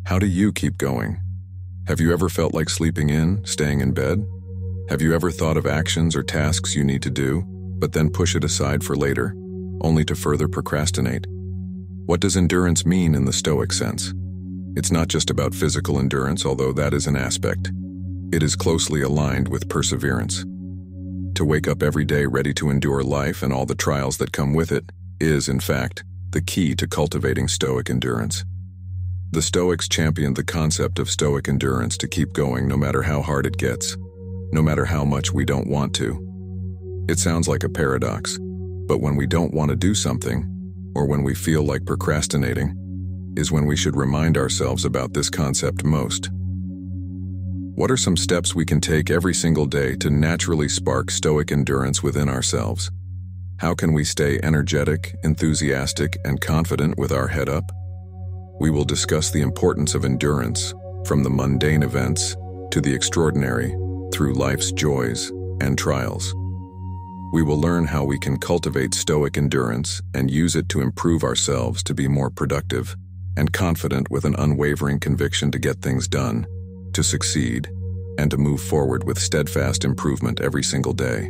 How do you keep going? Have you ever felt like sleeping in, staying in bed? Have you ever thought of actions or tasks you need to do, but then push it aside for later, only to further procrastinate? What does endurance mean in the Stoic sense? It's not just about physical endurance, although that is an aspect. It is closely aligned with perseverance. To wake up every day ready to endure life and all the trials that come with it is, in fact, the key to cultivating Stoic endurance. The Stoics championed the concept of Stoic endurance to keep going no matter how hard it gets, no matter how much we don't want to. It sounds like a paradox, but when we don't want to do something, or when we feel like procrastinating, is when we should remind ourselves about this concept most. What are some steps we can take every single day to naturally spark Stoic endurance within ourselves? How can we stay energetic, enthusiastic, and confident with our head up? We will discuss the importance of endurance, from the mundane events to the extraordinary, through life's joys and trials. We will learn how we can cultivate Stoic endurance and use it to improve ourselves to be more productive and confident with an unwavering conviction to get things done, to succeed, and to move forward with steadfast improvement every single day.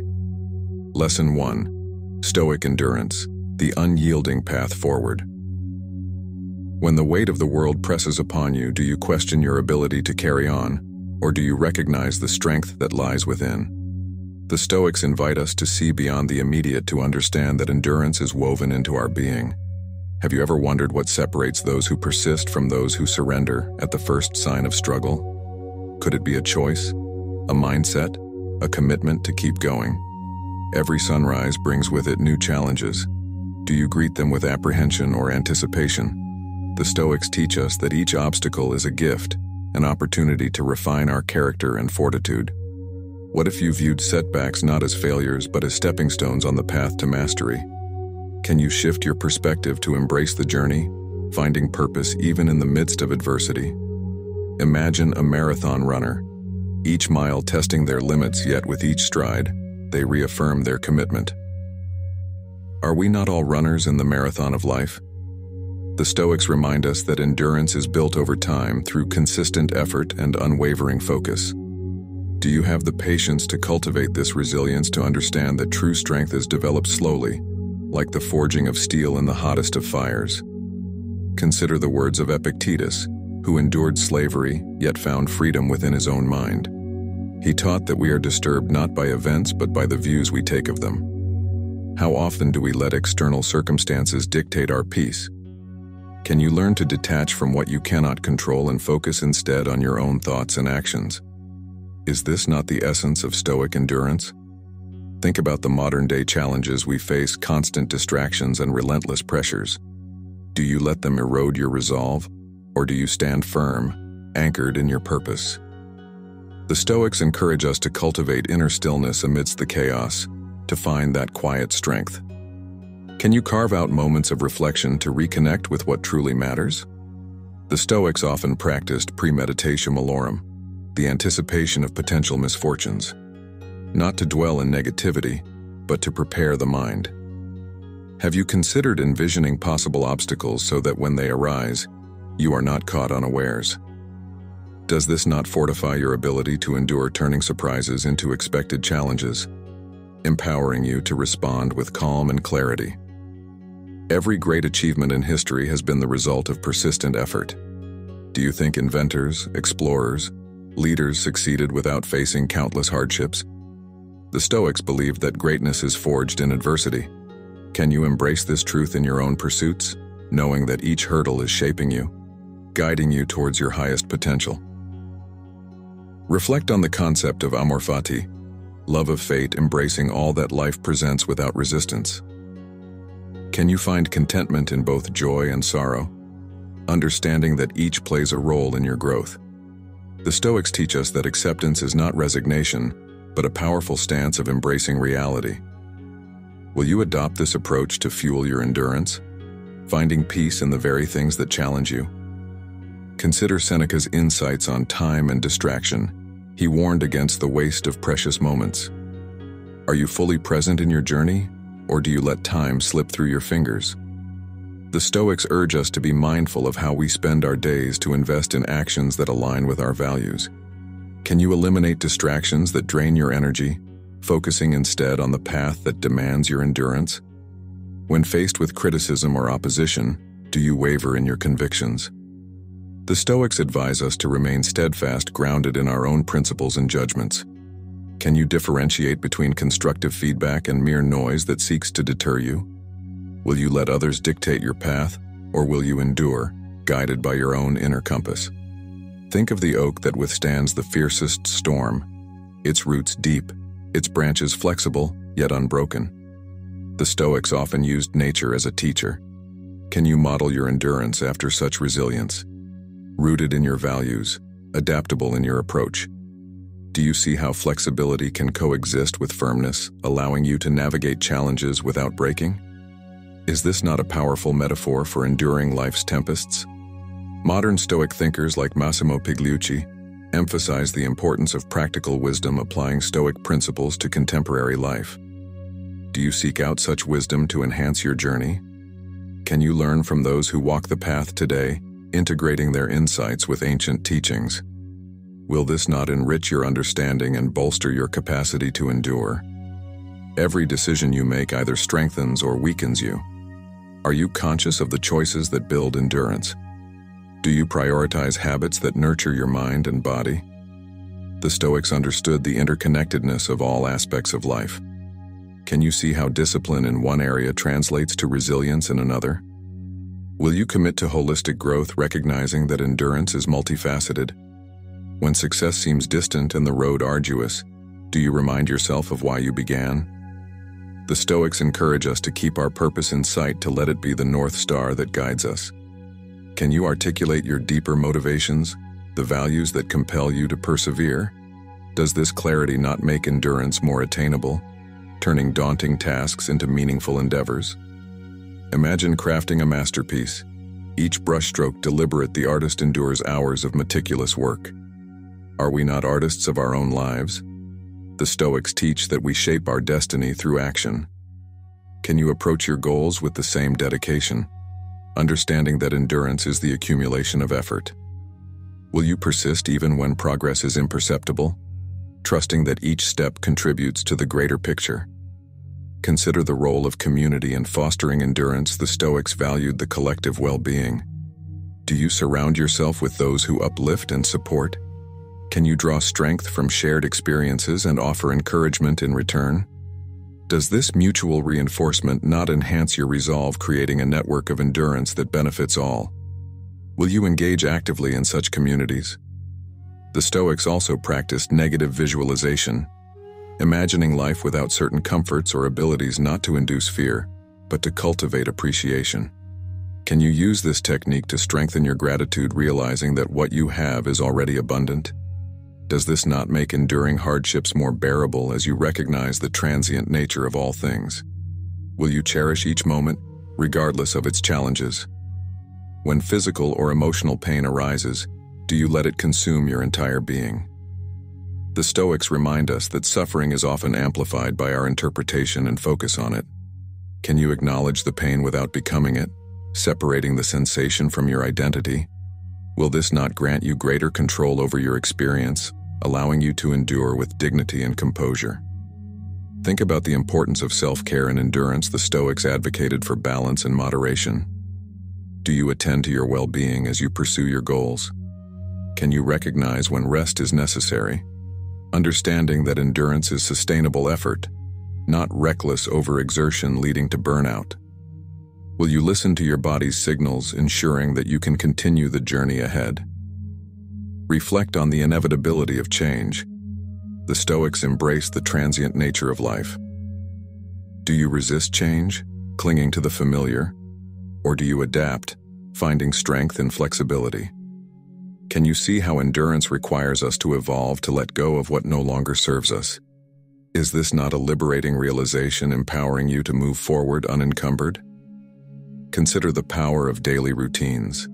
Lesson 1. Stoic endurance, the unyielding path forward. When the weight of the world presses upon you, do you question your ability to carry on, or do you recognize the strength that lies within? The Stoics invite us to see beyond the immediate to understand that endurance is woven into our being. Have you ever wondered what separates those who persist from those who surrender at the first sign of struggle? Could it be a choice, a mindset, a commitment to keep going? Every sunrise brings with it new challenges. Do you greet them with apprehension or anticipation? The Stoics teach us that each obstacle is a gift, an opportunity to refine our character and fortitude. What if you viewed setbacks not as failures but as stepping stones on the path to mastery? Can you shift your perspective to embrace the journey, finding purpose even in the midst of adversity? Imagine a marathon runner, each mile testing their limits, yet with each stride, they reaffirm their commitment. Are we not all runners in the marathon of life? The Stoics remind us that endurance is built over time through consistent effort and unwavering focus. Do you have the patience to cultivate this resilience to understand that true strength is developed slowly, like the forging of steel in the hottest of fires? Consider the words of Epictetus, who endured slavery yet found freedom within his own mind. He taught that we are disturbed not by events but by the views we take of them. How often do we let external circumstances dictate our peace? Can you learn to detach from what you cannot control and focus instead on your own thoughts and actions? Is this not the essence of Stoic endurance? Think about the modern-day challenges we face: constant distractions and relentless pressures. Do you let them erode your resolve, or do you stand firm, anchored in your purpose? The Stoics encourage us to cultivate inner stillness amidst the chaos, to find that quiet strength. Can you carve out moments of reflection to reconnect with what truly matters? The Stoics often practiced premeditatio malorum, the anticipation of potential misfortunes, not to dwell in negativity, but to prepare the mind. Have you considered envisioning possible obstacles so that when they arise, you are not caught unawares? Does this not fortify your ability to endure turning surprises into expected challenges, empowering you to respond with calm and clarity? Every great achievement in history has been the result of persistent effort. Do you think inventors, explorers, leaders succeeded without facing countless hardships? The Stoics believed that greatness is forged in adversity. Can you embrace this truth in your own pursuits, knowing that each hurdle is shaping you, guiding you towards your highest potential? Reflect on the concept of amor fati, love of fate, embracing all that life presents without resistance. Can you find contentment in both joy and sorrow, understanding that each plays a role in your growth? The Stoics teach us that acceptance is not resignation, but a powerful stance of embracing reality. Will you adopt this approach to fuel your endurance, finding peace in the very things that challenge you? Consider Seneca's insights on time and distraction. He warned against the waste of precious moments. Are you fully present in your journey, or do you let time slip through your fingers? The Stoics urge us to be mindful of how we spend our days to invest in actions that align with our values. Can you eliminate distractions that drain your energy, focusing instead on the path that demands your endurance? When faced with criticism or opposition, do you waver in your convictions? The Stoics advise us to remain steadfast, grounded in our own principles and judgments. Can you differentiate between constructive feedback and mere noise that seeks to deter you? Will you let others dictate your path, or will you endure, guided by your own inner compass? Think of the oak that withstands the fiercest storm. Its roots deep, its branches flexible, yet unbroken. The Stoics often used nature as a teacher. Can you model your endurance after such resilience? Rooted in your values, adaptable in your approach. Do you see how flexibility can coexist with firmness, allowing you to navigate challenges without breaking? Is this not a powerful metaphor for enduring life's tempests? Modern Stoic thinkers like Massimo Pigliucci emphasize the importance of practical wisdom, applying Stoic principles to contemporary life. Do you seek out such wisdom to enhance your journey? Can you learn from those who walk the path today, integrating their insights with ancient teachings? Will this not enrich your understanding and bolster your capacity to endure? Every decision you make either strengthens or weakens you. Are you conscious of the choices that build endurance? Do you prioritize habits that nurture your mind and body? The Stoics understood the interconnectedness of all aspects of life. Can you see how discipline in one area translates to resilience in another? Will you commit to holistic growth, recognizing that endurance is multifaceted? When success seems distant and the road arduous, do you remind yourself of why you began? The Stoics encourage us to keep our purpose in sight, to let it be the North Star that guides us. Can you articulate your deeper motivations, the values that compel you to persevere? Does this clarity not make endurance more attainable, turning daunting tasks into meaningful endeavors? Imagine crafting a masterpiece. Each brushstroke deliberate, the artist endures hours of meticulous work. Are we not artists of our own lives? The Stoics teach that we shape our destiny through action. Can you approach your goals with the same dedication, understanding that endurance is the accumulation of effort? Will you persist even when progress is imperceptible, trusting that each step contributes to the greater picture? Consider the role of community in fostering endurance. The Stoics valued the collective well-being. Do you surround yourself with those who uplift and support? Can you draw strength from shared experiences and offer encouragement in return? Does this mutual reinforcement not enhance your resolve, creating a network of endurance that benefits all? Will you engage actively in such communities? The Stoics also practiced negative visualization, imagining life without certain comforts or abilities, not to induce fear, but to cultivate appreciation. Can you use this technique to strengthen your gratitude, realizing that what you have is already abundant? Does this not make enduring hardships more bearable as you recognize the transient nature of all things? Will you cherish each moment, regardless of its challenges? When physical or emotional pain arises, do you let it consume your entire being? The Stoics remind us that suffering is often amplified by our interpretation and focus on it. Can you acknowledge the pain without becoming it, separating the sensation from your identity? Will this not grant you greater control over your experience, allowing you to endure with dignity and composure? Think about the importance of self-care and endurance. The Stoics advocated for balance and moderation. Do you attend to your well-being as you pursue your goals? Can you recognize when rest is necessary, understanding that endurance is sustainable effort, not reckless overexertion leading to burnout? Will you listen to your body's signals, ensuring that you can continue the journey ahead? Reflect on the inevitability of change. The Stoics embrace the transient nature of life. Do you resist change, clinging to the familiar? Or do you adapt, finding strength in flexibility? Can you see how endurance requires us to evolve, to let go of what no longer serves us? Is this not a liberating realization, empowering you to move forward unencumbered? Consider the power of daily routines.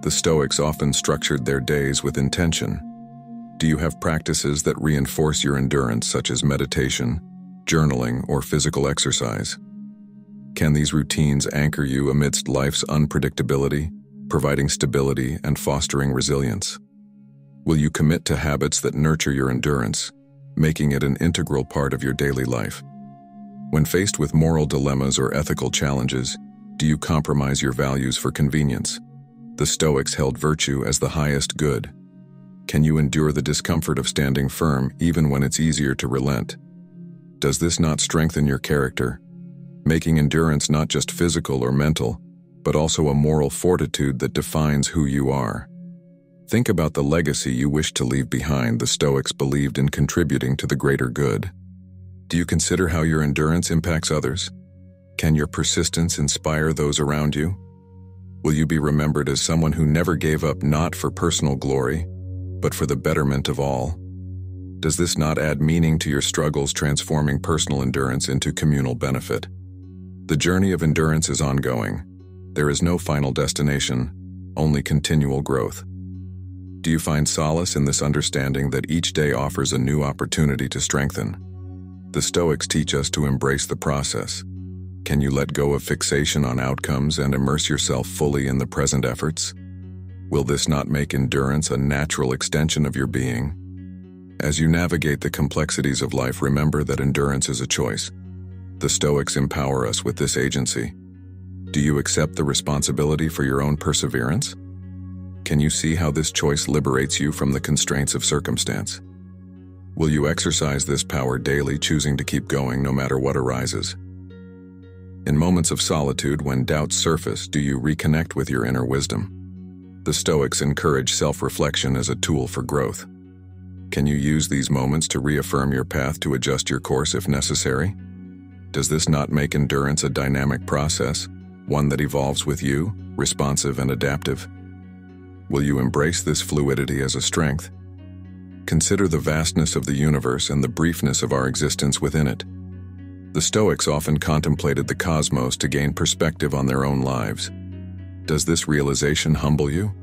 The Stoics often structured their days with intention. Do you have practices that reinforce your endurance, such as meditation, journaling, or physical exercise? Can these routines anchor you amidst life's unpredictability, providing stability and fostering resilience? Will you commit to habits that nurture your endurance, making it an integral part of your daily life? When faced with moral dilemmas or ethical challenges, do you compromise your values for convenience? The Stoics held virtue as the highest good. Can you endure the discomfort of standing firm even when it's easier to relent? Does this not strengthen your character, making endurance not just physical or mental, but also a moral fortitude that defines who you are? Think about the legacy you wish to leave behind. The Stoics believed in contributing to the greater good. Do you consider how your endurance impacts others? Can your persistence inspire those around you? Will you be remembered as someone who never gave up, not for personal glory, but for the betterment of all? Does this not add meaning to your struggles, transforming personal endurance into communal benefit? The journey of endurance is ongoing. There is no final destination, only continual growth. Do you find solace in this understanding that each day offers a new opportunity to strengthen? The Stoics teach us to embrace the process. Can you let go of fixation on outcomes and immerse yourself fully in the present efforts? Will this not make endurance a natural extension of your being? As you navigate the complexities of life, remember that endurance is a choice. The Stoics empower us with this agency. Do you accept the responsibility for your own perseverance? Can you see how this choice liberates you from the constraints of circumstance? Will you exercise this power daily, choosing to keep going no matter what arises? In moments of solitude, when doubts surface, do you reconnect with your inner wisdom? The Stoics encourage self-reflection as a tool for growth. Can you use these moments to reaffirm your path, to adjust your course if necessary? Does this not make endurance a dynamic process, one that evolves with you, responsive and adaptive? Will you embrace this fluidity as a strength? Consider the vastness of the universe and the briefness of our existence within it. The Stoics often contemplated the cosmos to gain perspective on their own lives. Does this realization humble you?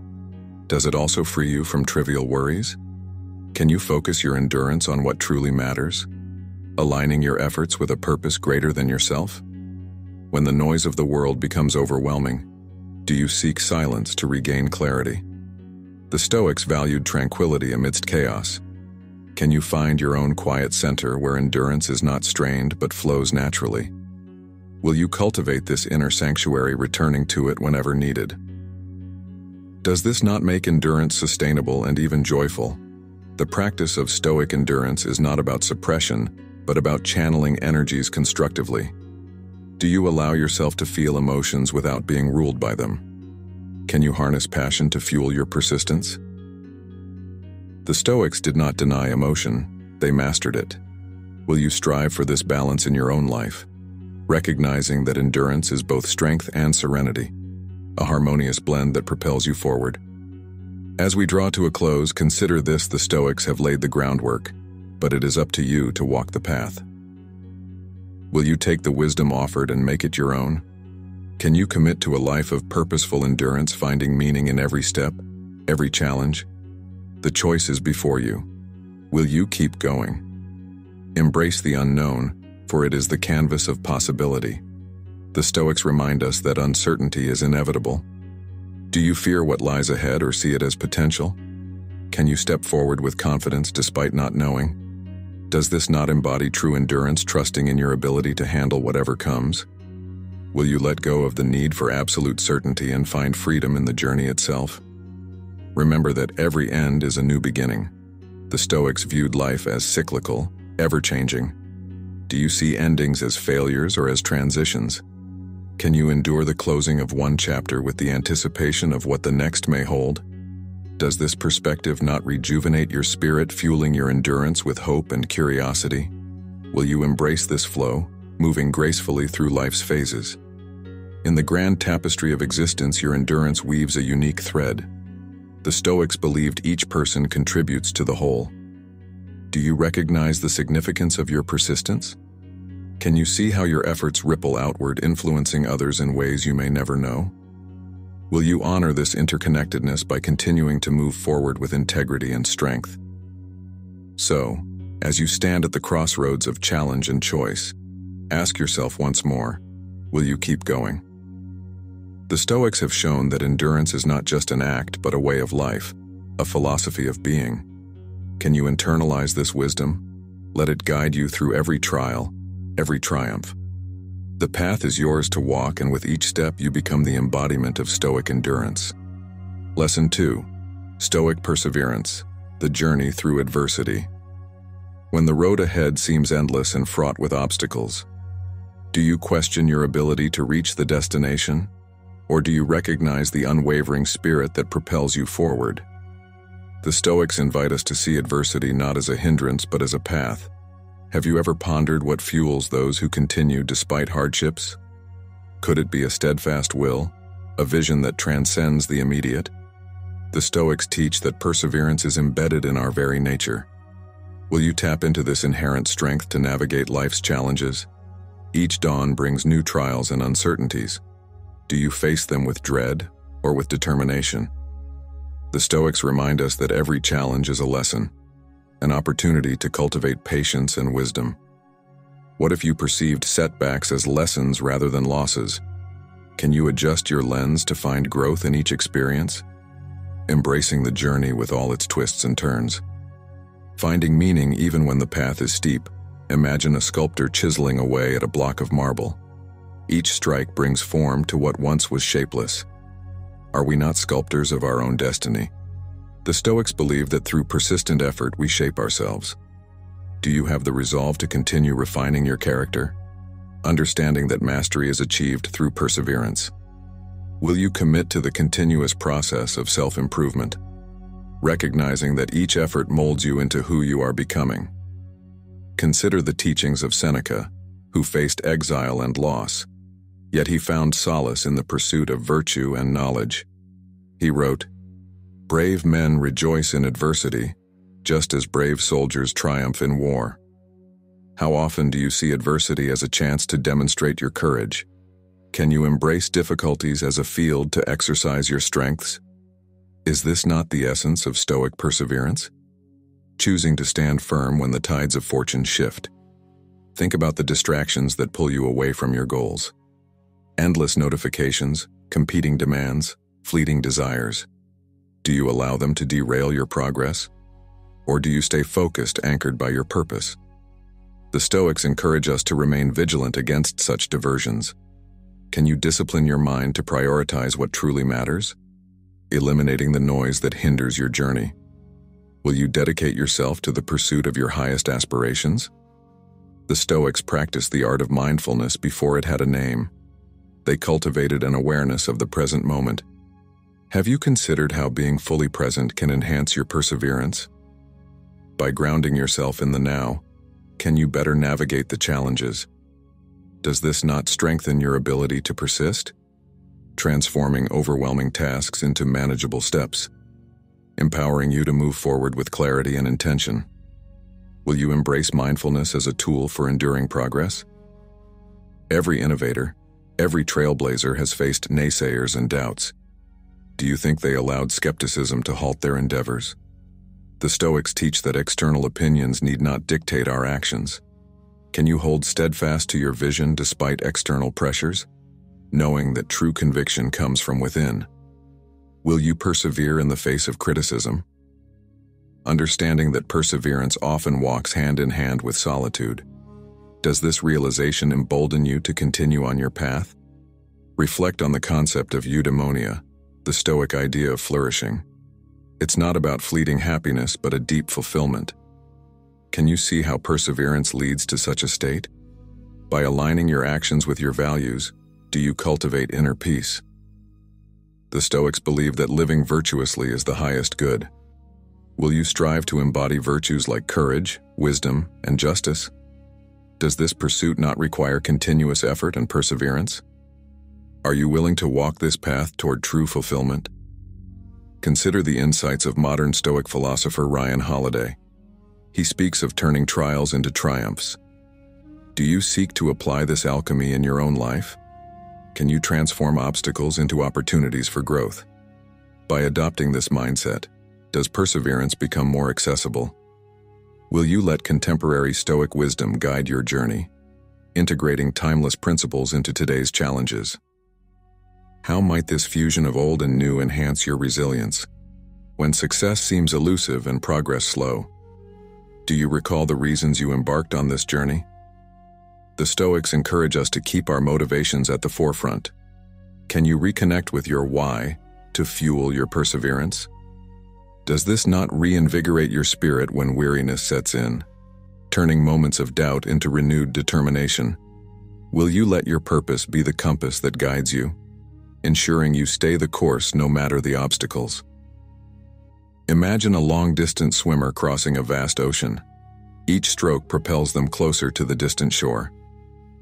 Does it also free you from trivial worries? Can you focus your endurance on what truly matters, aligning your efforts with a purpose greater than yourself? When the noise of the world becomes overwhelming, do you seek silence to regain clarity? The Stoics valued tranquility amidst chaos. Can you find your own quiet center where endurance is not strained but flows naturally? Will you cultivate this inner sanctuary, returning to it whenever needed? Does this not make endurance sustainable and even joyful? The practice of Stoic endurance is not about suppression, but about channeling energies constructively. Do you allow yourself to feel emotions without being ruled by them? Can you harness passion to fuel your persistence? The Stoics did not deny emotion, they mastered it. Will you strive for this balance in your own life, recognizing that endurance is both strength and serenity, a harmonious blend that propels you forward? As we draw to a close, consider this: the Stoics have laid the groundwork, but it is up to you to walk the path. Will you take the wisdom offered and make it your own? Can you commit to a life of purposeful endurance, finding meaning in every step, every challenge? The choice is before you. Will you keep going? Embrace the unknown, for it is the canvas of possibility. The Stoics remind us that uncertainty is inevitable. Do you fear what lies ahead or see it as potential? Can you step forward with confidence despite not knowing? Does this not embody true endurance, trusting in your ability to handle whatever comes? Will you let go of the need for absolute certainty and find freedom in the journey itself? Remember that every end is a new beginning. The Stoics viewed life as cyclical, ever-changing. Do you see endings as failures or as transitions? Can you endure the closing of one chapter with the anticipation of what the next may hold? Does this perspective not rejuvenate your spirit, fueling your endurance with hope and curiosity? Will you embrace this flow, moving gracefully through life's phases? In the grand tapestry of existence, your endurance weaves a unique thread. The Stoics believed each person contributes to the whole. Do you recognize the significance of your persistence? Can you see how your efforts ripple outward, influencing others in ways you may never know? Will you honor this interconnectedness by continuing to move forward with integrity and strength? So, as you stand at the crossroads of challenge and choice, ask yourself once more, Will you keep going? The Stoics have shown that endurance is not just an act but a way of life, a philosophy of being. Can you internalize this wisdom? Let it guide you through every trial, every triumph. The path is yours to walk, and with each step you become the embodiment of Stoic endurance. Lesson 2. Stoic perseverance, the journey through adversity. When the road ahead seems endless and fraught with obstacles, do you question your ability to reach the destination? Or do you recognize the unwavering spirit that propels you forward? The Stoics invite us to see adversity not as a hindrance but as a path. Have you ever pondered what fuels those who continue despite hardships? Could it be a steadfast will, a vision that transcends the immediate? The Stoics teach that perseverance is embedded in our very nature. Will you tap into this inherent strength to navigate life's challenges? Each dawn brings new trials and uncertainties. Do you face them with dread or with determination? The Stoics remind us that every challenge is a lesson, an opportunity to cultivate patience and wisdom. What if you perceived setbacks as lessons rather than losses? Can you adjust your lens to find growth in each experience? Embracing the journey with all its twists and turns. Finding meaning even when the path is steep. Imagine a sculptor chiseling away at a block of marble. Each strike brings form to what once was shapeless. Are we not sculptors of our own destiny? The Stoics believe that through persistent effort we shape ourselves. Do you have the resolve to continue refining your character, understanding that mastery is achieved through perseverance? Will you commit to the continuous process of self-improvement, recognizing that each effort molds you into who you are becoming? Consider the teachings of Seneca, who faced exile and loss, yet he found solace in the pursuit of virtue and knowledge. He wrote, "Brave men rejoice in adversity, just as brave soldiers triumph in war." How often do you see adversity as a chance to demonstrate your courage? Can you embrace difficulties as a field to exercise your strengths? Is this not the essence of Stoic perseverance? Choosing to stand firm when the tides of fortune shift. Think about the distractions that pull you away from your goals. Endless notifications, competing demands, fleeting desires. Do you allow them to derail your progress? Or do you stay focused, anchored by your purpose? The Stoics encourage us to remain vigilant against such diversions. Can you discipline your mind to prioritize what truly matters, eliminating the noise that hinders your journey? Will you dedicate yourself to the pursuit of your highest aspirations? The Stoics practiced the art of mindfulness before it had a name. They cultivated an awareness of the present moment. Have you considered how being fully present can enhance your perseverance? By grounding yourself in the now, can you better navigate the challenges? Does this not strengthen your ability to persist, transforming overwhelming tasks into manageable steps, empowering you to move forward with clarity and intention? Will you embrace mindfulness as a tool for enduring progress? Every innovator, every trailblazer has faced naysayers and doubts. Do you think they allowed skepticism to halt their endeavors? The Stoics teach that external opinions need not dictate our actions. Can you hold steadfast to your vision despite external pressures, knowing that true conviction comes from within? Will you persevere in the face of criticism, understanding that perseverance often walks hand in hand with solitude? Does this realization embolden you to continue on your path? Reflect on the concept of eudaimonia, the Stoic idea of flourishing. It's not about fleeting happiness, but a deep fulfillment. Can you see how perseverance leads to such a state? By aligning your actions with your values, do you cultivate inner peace? The Stoics believe that living virtuously is the highest good. Will you strive to embody virtues like courage, wisdom, and justice? Does this pursuit not require continuous effort and perseverance? Are you willing to walk this path toward true fulfillment? Consider the insights of modern Stoic philosopher Ryan Holiday. He speaks of turning trials into triumphs. Do you seek to apply this alchemy in your own life? Can you transform obstacles into opportunities for growth? By adopting this mindset, does perseverance become more accessible? Will you let contemporary Stoic wisdom guide your journey? integrating timeless principles into today's challenges. How might this fusion of old and new enhance your resilience when success seems elusive and progress slow? Do you recall the reasons you embarked on this journey? The Stoics encourage us to keep our motivations at the forefront. Can you reconnect with your why to fuel your perseverance? Does this not reinvigorate your spirit when weariness sets in, turning moments of doubt into renewed determination? Will you let your purpose be the compass that guides you, ensuring you stay the course no matter the obstacles? Imagine a long-distance swimmer crossing a vast ocean. Each stroke propels them closer to the distant shore.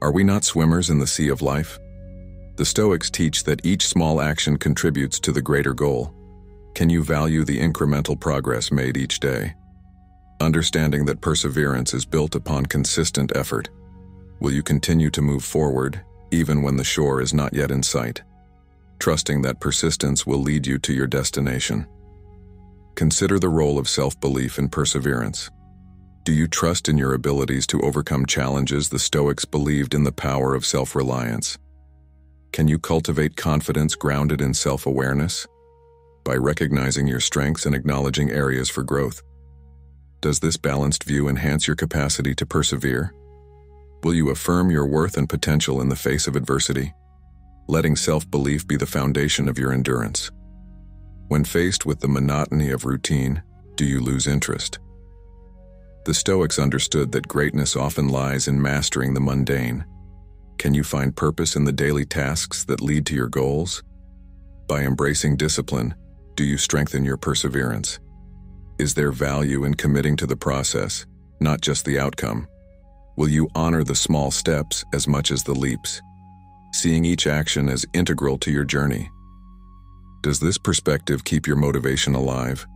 Are we not swimmers in the sea of life? The Stoics teach that each small action contributes to the greater goal. Can you value the incremental progress made each day? Understanding that perseverance is built upon consistent effort, will you continue to move forward even when the shore is not yet in sight, trusting that persistence will lead you to your destination? Consider the role of self-belief in perseverance. Do you trust in your abilities to overcome challenges? The Stoics believed in the power of self-reliance. Can you cultivate confidence grounded in self-awareness? By recognizing your strengths and acknowledging areas for growth. Does this balanced view enhance your capacity to persevere? Will you affirm your worth and potential in the face of adversity, letting self-belief be the foundation of your endurance? When faced with the monotony of routine, do you lose interest? The Stoics understood that greatness often lies in mastering the mundane. Can you find purpose in the daily tasks that lead to your goals? By embracing discipline, do you strengthen your perseverance? Is there value in committing to the process, not just the outcome? Will you honor the small steps as much as the leaps, seeing each action as integral to your journey? Does this perspective keep your motivation alive?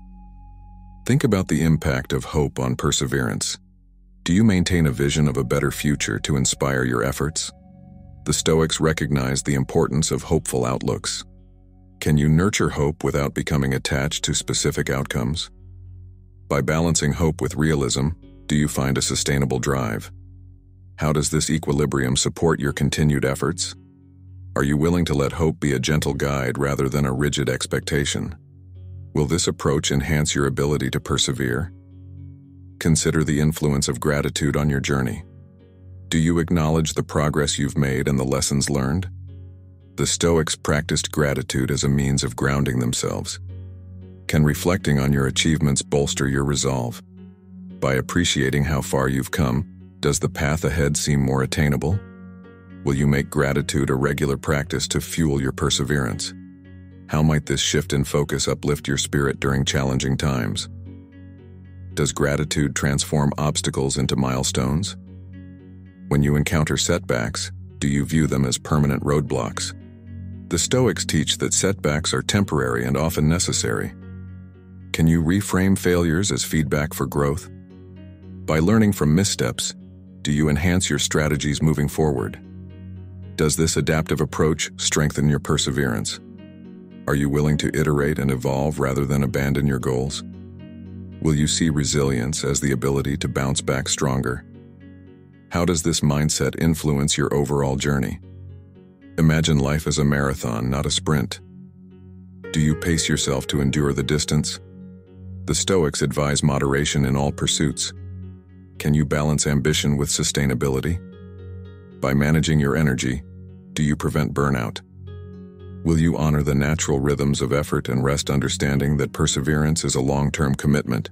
Think about the impact of hope on perseverance. Do you maintain a vision of a better future to inspire your efforts? The Stoics recognized the importance of hopeful outlooks. Can you nurture hope without becoming attached to specific outcomes? By balancing hope with realism, do you find a sustainable drive? How does this equilibrium support your continued efforts? Are you willing to let hope be a gentle guide rather than a rigid expectation? Will this approach enhance your ability to persevere? Consider the influence of gratitude on your journey. Do you acknowledge the progress you've made and the lessons learned? The Stoics practiced gratitude as a means of grounding themselves. Can reflecting on your achievements bolster your resolve? By appreciating how far you've come, does the path ahead seem more attainable? Will you make gratitude a regular practice to fuel your perseverance? How might this shift in focus uplift your spirit during challenging times? Does gratitude transform obstacles into milestones? When you encounter setbacks, do you view them as permanent roadblocks? The Stoics teach that setbacks are temporary and often necessary. Can you reframe failures as feedback for growth? By learning from missteps, do you enhance your strategies moving forward? Does this adaptive approach strengthen your perseverance? Are you willing to iterate and evolve rather than abandon your goals? Will you see resilience as the ability to bounce back stronger? How does this mindset influence your overall journey? Imagine life as a marathon, not a sprint. Do you pace yourself to endure the distance? The Stoics advise moderation in all pursuits. Can you balance ambition with sustainability? By managing your energy, do you prevent burnout? Will you honor the natural rhythms of effort and rest, understanding that perseverance is a long-term commitment?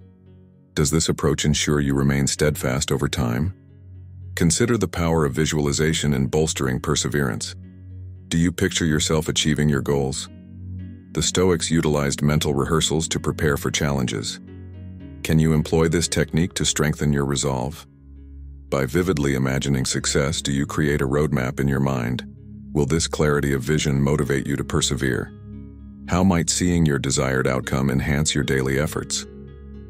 Does this approach ensure you remain steadfast over time? Consider the power of visualization in bolstering perseverance. Do you picture yourself achieving your goals? The Stoics utilized mental rehearsals to prepare for challenges. Can you employ this technique to strengthen your resolve? By vividly imagining success, do you create a roadmap in your mind? Will this clarity of vision motivate you to persevere? How might seeing your desired outcome enhance your daily efforts?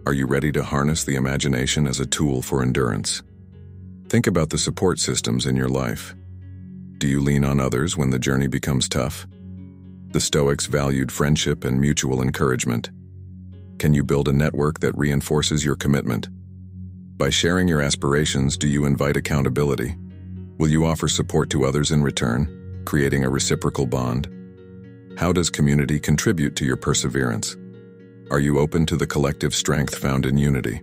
Are you ready to harness the imagination as a tool for endurance? Think about the support systems in your life. Do you lean on others when the journey becomes tough? The Stoics valued friendship and mutual encouragement. Can you build a network that reinforces your commitment? By sharing your aspirations, do you invite accountability? Will you offer support to others in return, creating a reciprocal bond? How does community contribute to your perseverance? Are you open to the collective strength found in unity?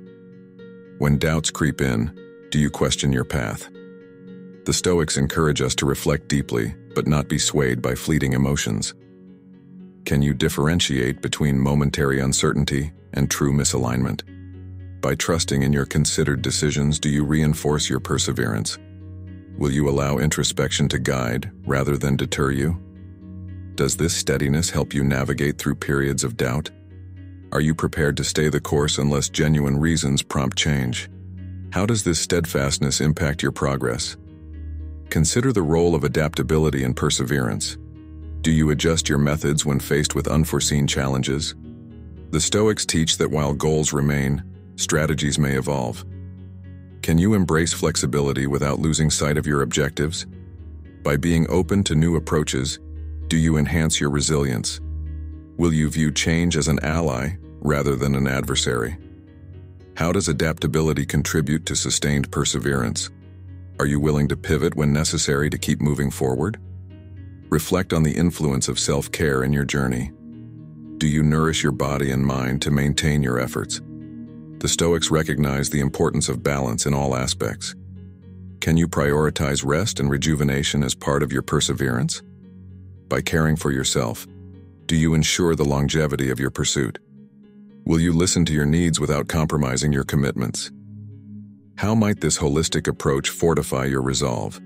When doubts creep in, do you question your path? The Stoics encourage us to reflect deeply, but not be swayed by fleeting emotions. Can you differentiate between momentary uncertainty and true misalignment? By trusting in your considered decisions, do you reinforce your perseverance? Will you allow introspection to guide rather than deter you? Does this steadiness help you navigate through periods of doubt? Are you prepared to stay the course unless genuine reasons prompt change? How does this steadfastness impact your progress? Consider the role of adaptability and perseverance. Do you adjust your methods when faced with unforeseen challenges? The Stoics teach that while goals remain, strategies may evolve. Can you embrace flexibility without losing sight of your objectives? By being open to new approaches, do you enhance your resilience? Will you view change as an ally rather than an adversary? How does adaptability contribute to sustained perseverance? Are you willing to pivot when necessary to keep moving forward? Reflect on the influence of self-care in your journey. Do you nourish your body and mind to maintain your efforts? The Stoics recognize the importance of balance in all aspects. Can you prioritize rest and rejuvenation as part of your perseverance? By caring for yourself, do you ensure the longevity of your pursuit? Will you listen to your needs without compromising your commitments? How might this holistic approach fortify your resolve?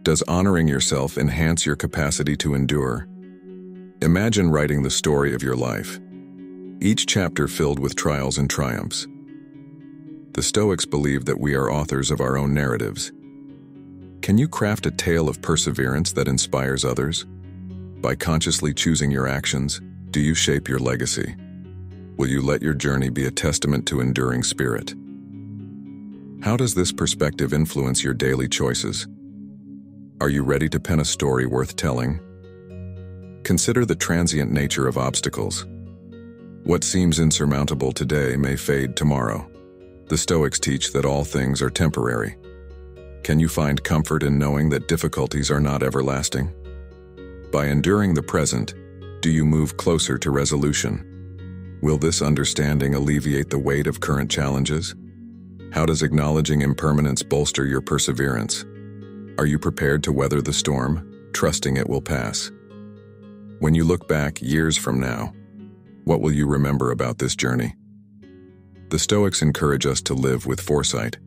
Does honoring yourself enhance your capacity to endure? Imagine writing the story of your life, each chapter filled with trials and triumphs. The Stoics believe that we are authors of our own narratives. Can you craft a tale of perseverance that inspires others? By consciously choosing your actions, do you shape your legacy? Will you let your journey be a testament to enduring spirit? How does this perspective influence your daily choices? Are you ready to pen a story worth telling? Consider the transient nature of obstacles. What seems insurmountable today may fade tomorrow. The Stoics teach that all things are temporary. Can you find comfort in knowing that difficulties are not everlasting? By enduring the present, do you move closer to resolution? Will this understanding alleviate the weight of current challenges? How does acknowledging impermanence bolster your perseverance? Are you prepared to weather the storm, trusting it will pass? When you look back years from now, what will you remember about this journey? The Stoics encourage us to live with foresight.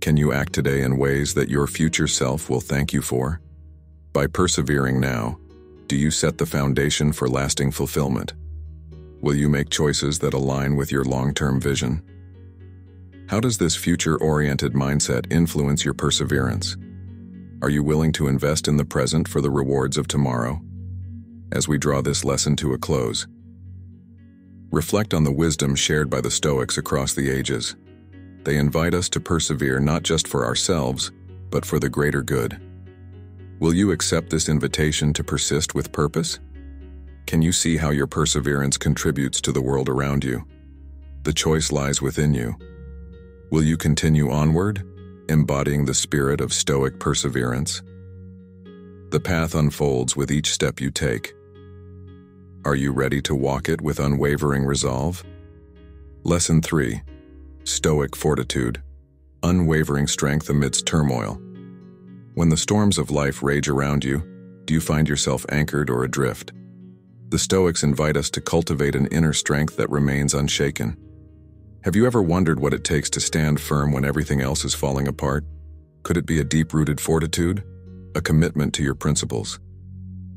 Can you act today in ways that your future self will thank you for? By persevering now, do you set the foundation for lasting fulfillment? Will you make choices that align with your long-term vision? How does this future-oriented mindset influence your perseverance? Are you willing to invest in the present for the rewards of tomorrow? As we draw this lesson to a close, reflect on the wisdom shared by the Stoics across the ages. They invite us to persevere not just for ourselves, but for the greater good. Will you accept this invitation to persist with purpose? Can you see how your perseverance contributes to the world around you? The choice lies within you. Will you continue onward, embodying the spirit of Stoic perseverance? The path unfolds with each step you take. Are you ready to walk it with unwavering resolve? Lesson 3. Stoic Fortitude. Unwavering strength amidst turmoil. When the storms of life rage around you, do you find yourself anchored or adrift? The Stoics invite us to cultivate an inner strength that remains unshaken. Have you ever wondered what it takes to stand firm when everything else is falling apart? Could it be a deep-rooted fortitude? A commitment to your principles?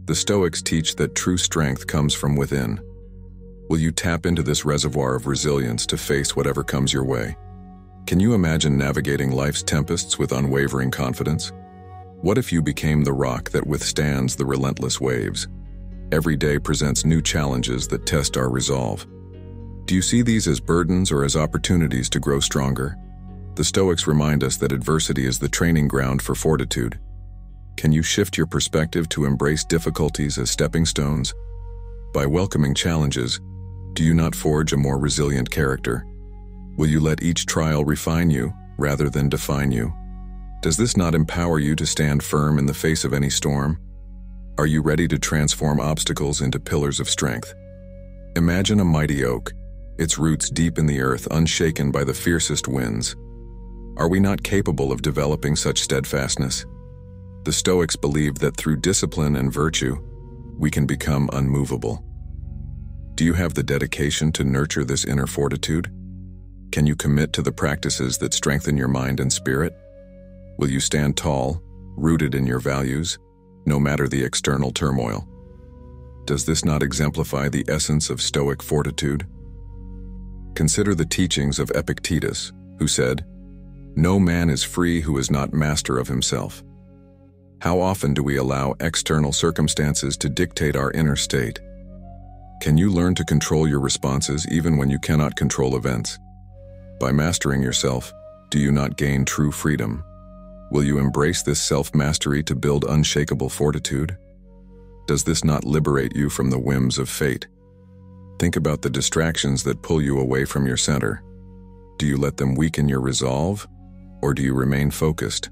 The Stoics teach that true strength comes from within. Will you tap into this reservoir of resilience to face whatever comes your way? Can you imagine navigating life's tempests with unwavering confidence? What if you became the rock that withstands the relentless waves? Every day presents new challenges that test our resolve. Do you see these as burdens or as opportunities to grow stronger? The Stoics remind us that adversity is the training ground for fortitude. Can you shift your perspective to embrace difficulties as stepping stones? By welcoming challenges, do you not forge a more resilient character? Will you let each trial refine you rather than define you? Does this not empower you to stand firm in the face of any storm? Are you ready to transform obstacles into pillars of strength? Imagine a mighty oak, its roots deep in the earth, unshaken by the fiercest winds. Are we not capable of developing such steadfastness? The Stoics believed that through discipline and virtue, we can become unmovable. Do you have the dedication to nurture this inner fortitude? Can you commit to the practices that strengthen your mind and spirit? Will you stand tall, rooted in your values, no matter the external turmoil? Does this not exemplify the essence of Stoic fortitude? Consider the teachings of Epictetus, who said, "No man is free who is not master of himself." How often do we allow external circumstances to dictate our inner state? Can you learn to control your responses even when you cannot control events? By mastering yourself, do you not gain true freedom? Will you embrace this self-mastery to build unshakable fortitude? Does this not liberate you from the whims of fate? Think about the distractions that pull you away from your center. Do you let them weaken your resolve, or do you remain focused?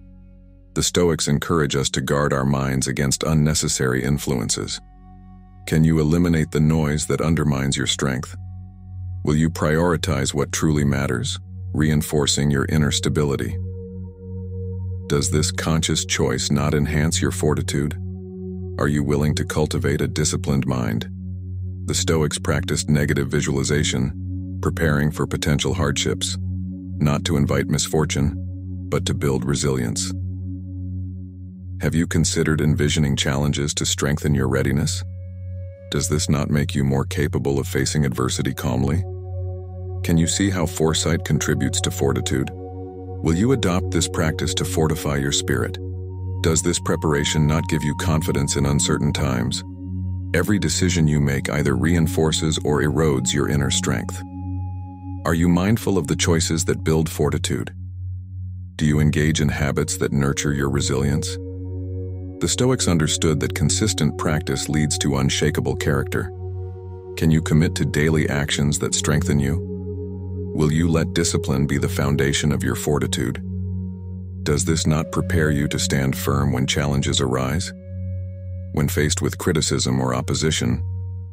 The Stoics encourage us to guard our minds against unnecessary influences. Can you eliminate the noise that undermines your strength? Will you prioritize what truly matters, reinforcing your inner stability? Does this conscious choice not enhance your fortitude? Are you willing to cultivate a disciplined mind? The Stoics practiced negative visualization, preparing for potential hardships, not to invite misfortune, but to build resilience. Have you considered envisioning challenges to strengthen your readiness? Does this not make you more capable of facing adversity calmly? Can you see how foresight contributes to fortitude? Will you adopt this practice to fortify your spirit? Does this preparation not give you confidence in uncertain times? Every decision you make either reinforces or erodes your inner strength. Are you mindful of the choices that build fortitude? Do you engage in habits that nurture your resilience? The Stoics understood that consistent practice leads to unshakable character. Can you commit to daily actions that strengthen you? Will you let discipline be the foundation of your fortitude? Does this not prepare you to stand firm when challenges arise? When faced with criticism or opposition,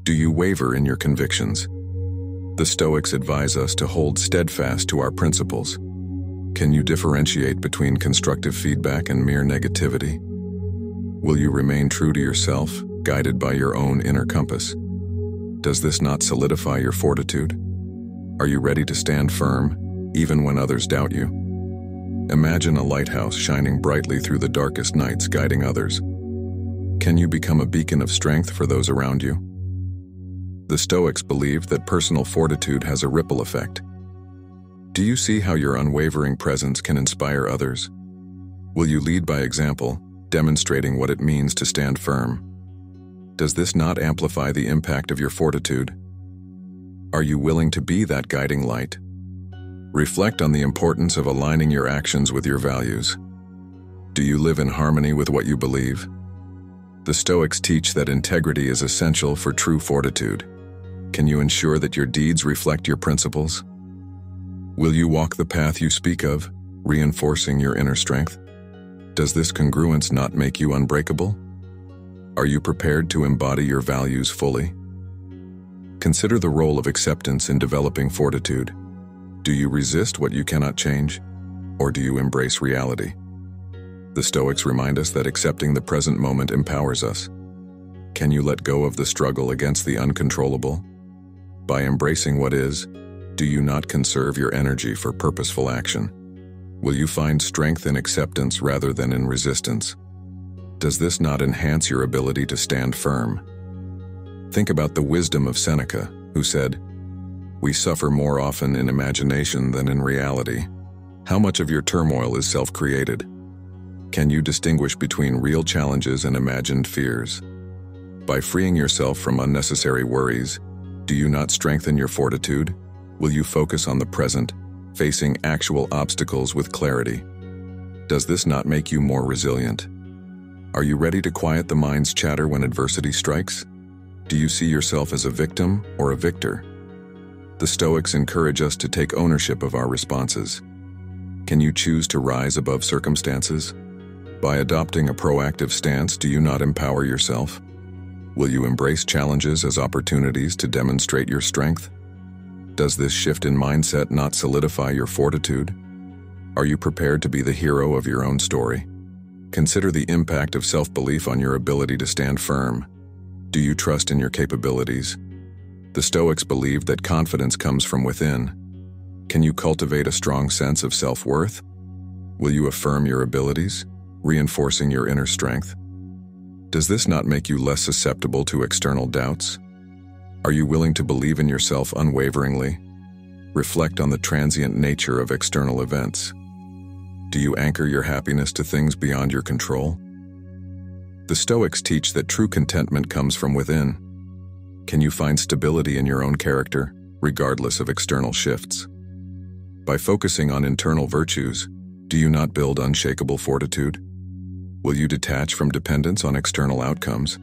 do you waver in your convictions? The Stoics advise us to hold steadfast to our principles. Can you differentiate between constructive feedback and mere negativity? Will you remain true to yourself, guided by your own inner compass? Does this not solidify your fortitude? Are you ready to stand firm, even when others doubt you? Imagine a lighthouse shining brightly through the darkest nights, guiding others. Can you become a beacon of strength for those around you? The Stoics believed that personal fortitude has a ripple effect. Do you see how your unwavering presence can inspire others? Will you lead by example, demonstrating what it means to stand firm? Does this not amplify the impact of your fortitude? Are you willing to be that guiding light? Reflect on the importance of aligning your actions with your values. Do you live in harmony with what you believe? The Stoics teach that integrity is essential for true fortitude. Can you ensure that your deeds reflect your principles? Will you walk the path you speak of, reinforcing your inner strength? Does this congruence not make you unbreakable? Are you prepared to embody your values fully? Consider the role of acceptance in developing fortitude. Do you resist what you cannot change, or do you embrace reality? The Stoics remind us that accepting the present moment empowers us. Can you let go of the struggle against the uncontrollable? By embracing what is, do you not conserve your energy for purposeful action? Will you find strength in acceptance rather than in resistance? Does this not enhance your ability to stand firm? Think about the wisdom of Seneca, who said, "We suffer more often in imagination than in reality." How much of your turmoil is self-created? Can you distinguish between real challenges and imagined fears? By freeing yourself from unnecessary worries, do you not strengthen your fortitude? Will you focus on the present, facing actual obstacles with clarity? Does this not make you more resilient? Are you ready to quiet the mind's chatter when adversity strikes? Do you see yourself as a victim or a victor? The Stoics encourage us to take ownership of our responses. Can you choose to rise above circumstances? By adopting a proactive stance, do you not empower yourself? Will you embrace challenges as opportunities to demonstrate your strength? Does this shift in mindset not solidify your fortitude? Are you prepared to be the hero of your own story? Consider the impact of self-belief on your ability to stand firm. Do you trust in your capabilities? The Stoics believed that confidence comes from within. Can you cultivate a strong sense of self-worth? Will you affirm your abilities, reinforcing your inner strength? Does this not make you less susceptible to external doubts? Are you willing to believe in yourself unwaveringly? Reflect on the transient nature of external events. Do you anchor your happiness to things beyond your control? The Stoics teach that true contentment comes from within. Can you find stability in your own character, regardless of external shifts? By focusing on internal virtues, do you not build unshakable fortitude? Will you detach from dependence on external outcomes?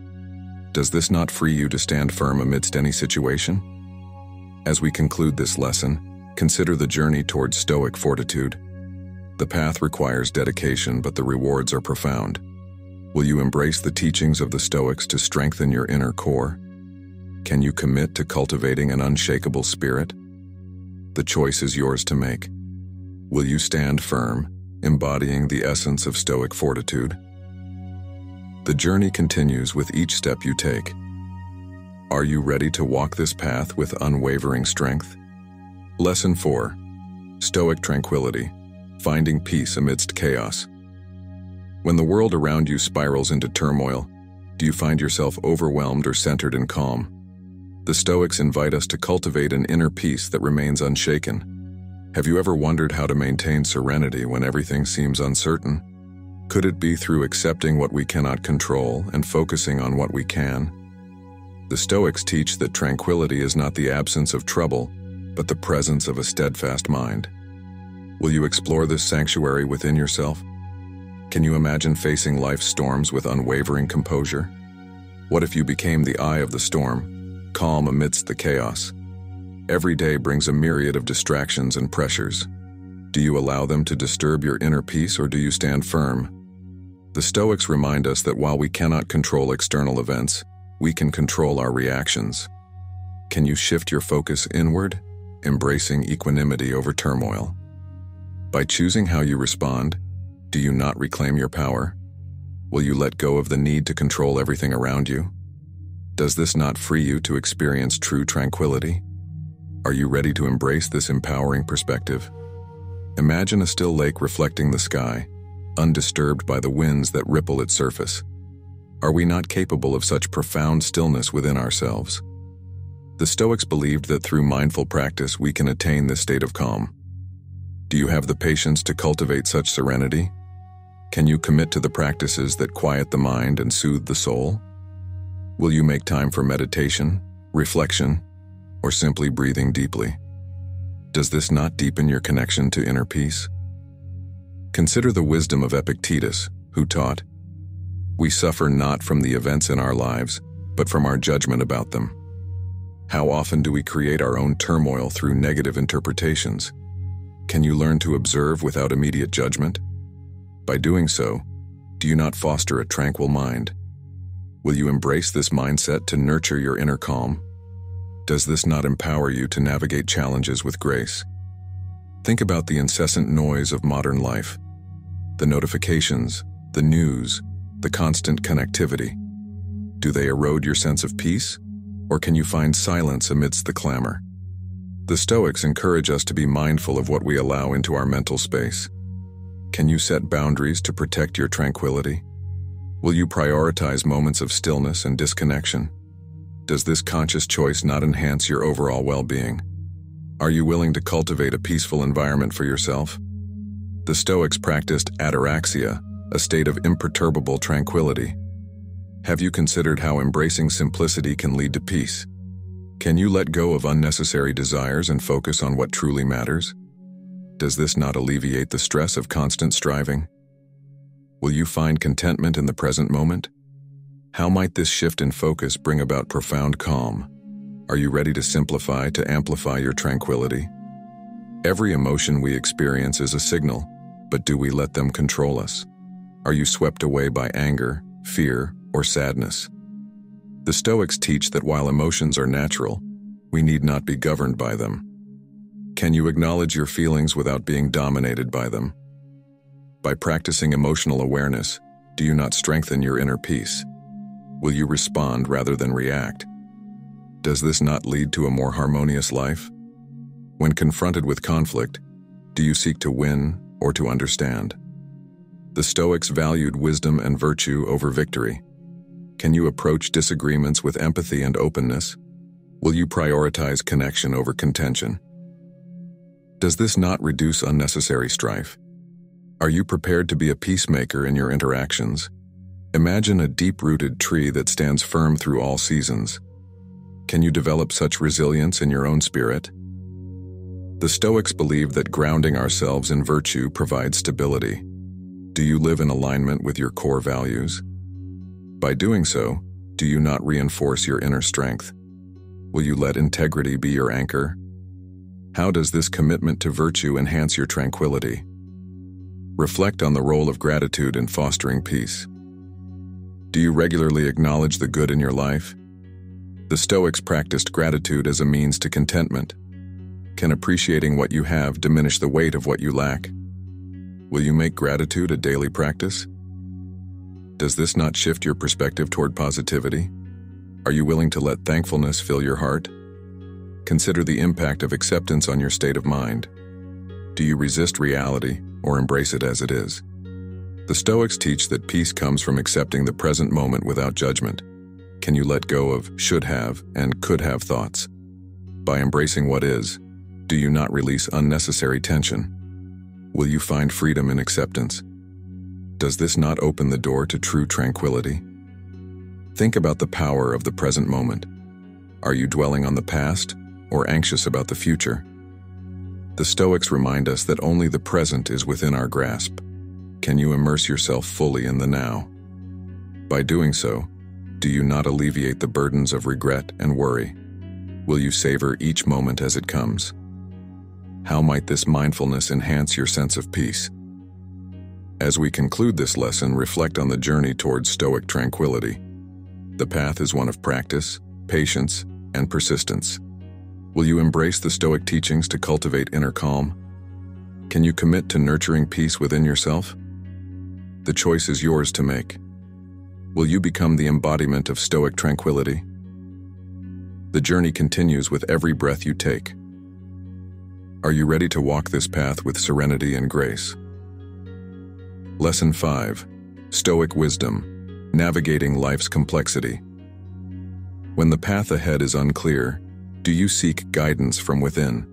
Does this not free you to stand firm amidst any situation? As we conclude this lesson, consider the journey towards Stoic fortitude. The path requires dedication, but the rewards are profound. Will you embrace the teachings of the Stoics to strengthen your inner core? Can you commit to cultivating an unshakable spirit? The choice is yours to make. Will you stand firm, embodying the essence of Stoic fortitude? The journey continues with each step you take. Are you ready to walk this path with unwavering strength? Lesson 4. Stoic Tranquility. Finding peace amidst chaos. When the world around you spirals into turmoil, do you find yourself overwhelmed or centered in calm? The Stoics invite us to cultivate an inner peace that remains unshaken. Have you ever wondered how to maintain serenity when everything seems uncertain? Could it be through accepting what we cannot control and focusing on what we can? The Stoics teach that tranquility is not the absence of trouble, but the presence of a steadfast mind. Will you explore this sanctuary within yourself? Can you imagine facing life's storms with unwavering composure? What if you became the eye of the storm, calm amidst the chaos? Every day brings a myriad of distractions and pressures. Do you allow them to disturb your inner peace, or do you stand firm? The Stoics remind us that while we cannot control external events, we can control our reactions. Can you shift your focus inward, embracing equanimity over turmoil? By choosing how you respond, do you not reclaim your power? Will you let go of the need to control everything around you? Does this not free you to experience true tranquility? Are you ready to embrace this empowering perspective? Imagine a still lake reflecting the sky, undisturbed by the winds that ripple its surface. Are we not capable of such profound stillness within ourselves? The Stoics believed that through mindful practice we can attain this state of calm. Do you have the patience to cultivate such serenity? Can you commit to the practices that quiet the mind and soothe the soul? Will you make time for meditation, reflection, or simply breathing deeply? Does this not deepen your connection to inner peace? Consider the wisdom of Epictetus, who taught, "We suffer not from the events in our lives, but from our judgment about them." How often do we create our own turmoil through negative interpretations? Can you learn to observe without immediate judgment? By doing so, do you not foster a tranquil mind? Will you embrace this mindset to nurture your inner calm? Does this not empower you to navigate challenges with grace? Think about the incessant noise of modern life. The notifications, the news, the constant connectivity. Do they erode your sense of peace, or can you find silence amidst the clamor? The Stoics encourage us to be mindful of what we allow into our mental space. Can you set boundaries to protect your tranquility? Will you prioritize moments of stillness and disconnection? Does this conscious choice not enhance your overall well-being? Are you willing to cultivate a peaceful environment for yourself? The Stoics practiced ataraxia, a state of imperturbable tranquility. Have you considered how embracing simplicity can lead to peace? Can you let go of unnecessary desires and focus on what truly matters? Does this not alleviate the stress of constant striving? Will you find contentment in the present moment? How might this shift in focus bring about profound calm? Are you ready to simplify to amplify your tranquility? Every emotion we experience is a signal, but do we let them control us? Are you swept away by anger, fear, or sadness? The Stoics teach that while emotions are natural, we need not be governed by them. Can you acknowledge your feelings without being dominated by them? By practicing emotional awareness, do you not strengthen your inner peace? Will you respond rather than react? Does this not lead to a more harmonious life? When confronted with conflict, do you seek to win or to understand? The Stoics valued wisdom and virtue over victory. Can you approach disagreements with empathy and openness? Will you prioritize connection over contention? Does this not reduce unnecessary strife? Are you prepared to be a peacemaker in your interactions? Imagine a deep-rooted tree that stands firm through all seasons. Can you develop such resilience in your own spirit? The Stoics believe that grounding ourselves in virtue provides stability. Do you live in alignment with your core values? By doing so, do you not reinforce your inner strength? Will you let integrity be your anchor? How does this commitment to virtue enhance your tranquility? Reflect on the role of gratitude in fostering peace. Do you regularly acknowledge the good in your life? The Stoics practiced gratitude as a means to contentment. Can appreciating what you have diminish the weight of what you lack? Will you make gratitude a daily practice? Does this not shift your perspective toward positivity? Are you willing to let thankfulness fill your heart? Consider the impact of acceptance on your state of mind. Do you resist reality or embrace it as it is? The Stoics teach that peace comes from accepting the present moment without judgment. Can you let go of should have and could have thoughts? By embracing what is, do you not release unnecessary tension? Will you find freedom in acceptance? Does this not open the door to true tranquility? Think about the power of the present moment. Are you dwelling on the past or anxious about the future? The Stoics remind us that only the present is within our grasp. Can you immerse yourself fully in the now? By doing so, do you not alleviate the burdens of regret and worry? Will you savor each moment as it comes? How might this mindfulness enhance your sense of peace? As we conclude this lesson, reflect on the journey towards Stoic tranquility. The path is one of practice, patience, and persistence. Will you embrace the Stoic teachings to cultivate inner calm? Can you commit to nurturing peace within yourself? The choice is yours to make. Will you become the embodiment of Stoic tranquility? The journey continues with every breath you take. Are you ready to walk this path with serenity and grace? Lesson 5. Stoic Wisdom, Navigating Life's Complexity. When the path ahead is unclear, do you seek guidance from within?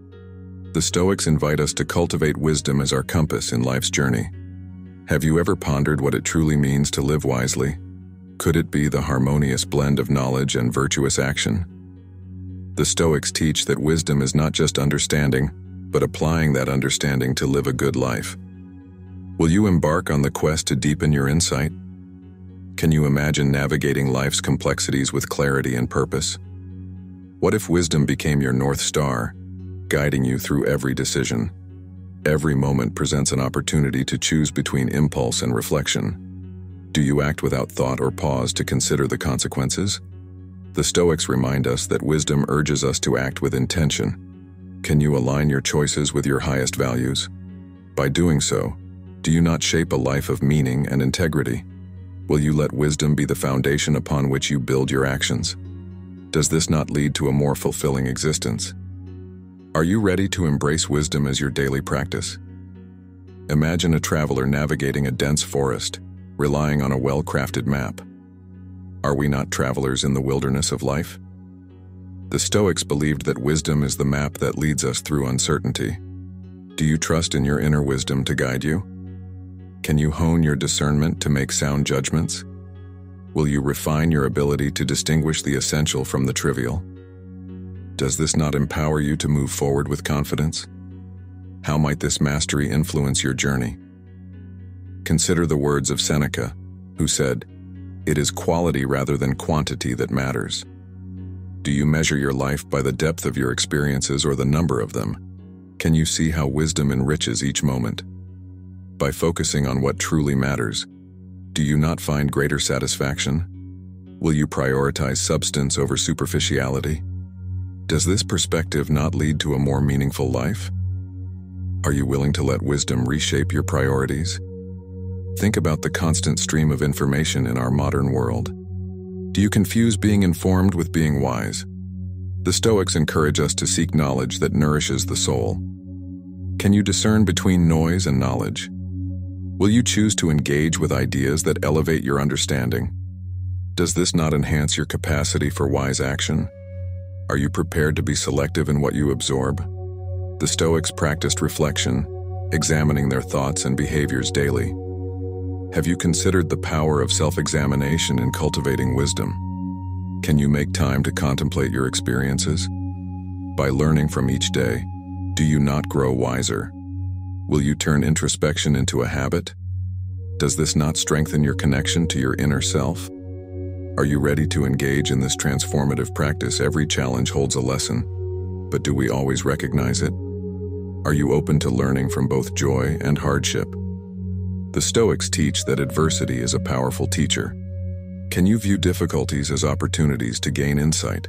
The Stoics invite us to cultivate wisdom as our compass in life's journey. Have you ever pondered what it truly means to live wisely? Could it be the harmonious blend of knowledge and virtuous action? The Stoics teach that wisdom is not just understanding, but applying that understanding to live a good life. Will you embark on the quest to deepen your insight? Can you imagine navigating life's complexities with clarity and purpose? What if wisdom became your North Star, guiding you through every decision? Every moment presents an opportunity to choose between impulse and reflection. Do you act without thought or pause to consider the consequences? The Stoics remind us that wisdom urges us to act with intention. Can you align your choices with your highest values? By doing so, do you not shape a life of meaning and integrity? Will you let wisdom be the foundation upon which you build your actions? Does this not lead to a more fulfilling existence? Are you ready to embrace wisdom as your daily practice? Imagine a traveler navigating a dense forest, relying on a well-crafted map. Are we not travelers in the wilderness of life? The Stoics believed that wisdom is the map that leads us through uncertainty. Do you trust in your inner wisdom to guide you? Can you hone your discernment to make sound judgments? Will you refine your ability to distinguish the essential from the trivial? Does this not empower you to move forward with confidence? How might this mastery influence your journey? Consider the words of Seneca, who said, "It is quality rather than quantity that matters." Do you measure your life by the depth of your experiences or the number of them? Can you see how wisdom enriches each moment? By focusing on what truly matters, do you not find greater satisfaction? Will you prioritize substance over superficiality? Does this perspective not lead to a more meaningful life? Are you willing to let wisdom reshape your priorities? Think about the constant stream of information in our modern world. Do you confuse being informed with being wise? The Stoics encourage us to seek knowledge that nourishes the soul. Can you discern between noise and knowledge? Will you choose to engage with ideas that elevate your understanding? Does this not enhance your capacity for wise action? Are you prepared to be selective in what you absorb? The Stoics practiced reflection, examining their thoughts and behaviors daily. Have you considered the power of self-examination in cultivating wisdom? Can you make time to contemplate your experiences? By learning from each day, do you not grow wiser? Will you turn introspection into a habit? Does this not strengthen your connection to your inner self? Are you ready to engage in this transformative practice? Every challenge holds a lesson, but do we always recognize it? Are you open to learning from both joy and hardship? The Stoics teach that adversity is a powerful teacher. Can you view difficulties as opportunities to gain insight?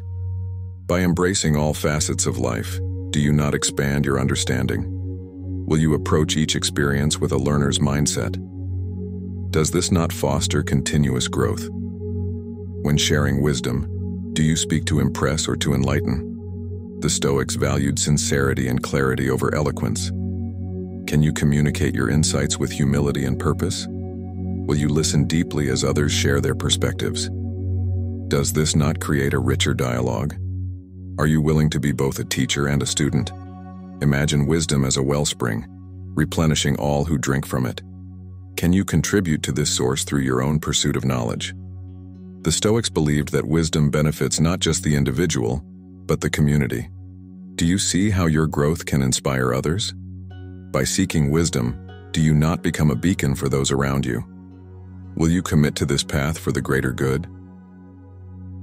By embracing all facets of life, do you not expand your understanding? Will you approach each experience with a learner's mindset? Does this not foster continuous growth? When sharing wisdom, do you speak to impress or to enlighten? The Stoics valued sincerity and clarity over eloquence. Can you communicate your insights with humility and purpose? Will you listen deeply as others share their perspectives? Does this not create a richer dialogue? Are you willing to be both a teacher and a student? Imagine wisdom as a wellspring, replenishing all who drink from it. Can you contribute to this source through your own pursuit of knowledge? The Stoics believed that wisdom benefits not just the individual, but the community. Do you see how your growth can inspire others? By seeking wisdom, do you not become a beacon for those around you? Will you commit to this path for the greater good?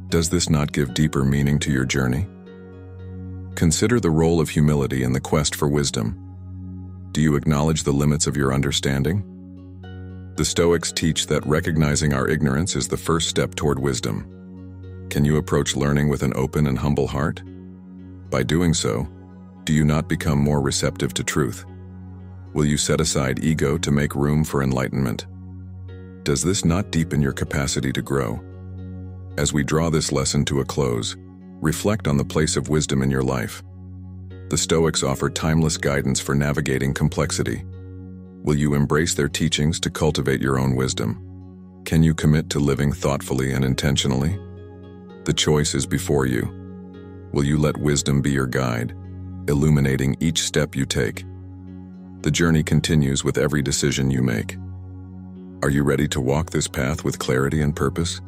Does this not give deeper meaning to your journey? Consider the role of humility in the quest for wisdom. Do you acknowledge the limits of your understanding? The Stoics teach that recognizing our ignorance is the first step toward wisdom. Can you approach learning with an open and humble heart? By doing so, do you not become more receptive to truth? Will you set aside ego to make room for enlightenment? Does this not deepen your capacity to grow? As we draw this lesson to a close, reflect on the place of wisdom in your life. The Stoics offer timeless guidance for navigating complexity. Will you embrace their teachings to cultivate your own wisdom? Can you commit to living thoughtfully and intentionally? The choice is before you. Will you let wisdom be your guide, illuminating each step you take? The journey continues with every decision you make. Are you ready to walk this path with clarity and purpose?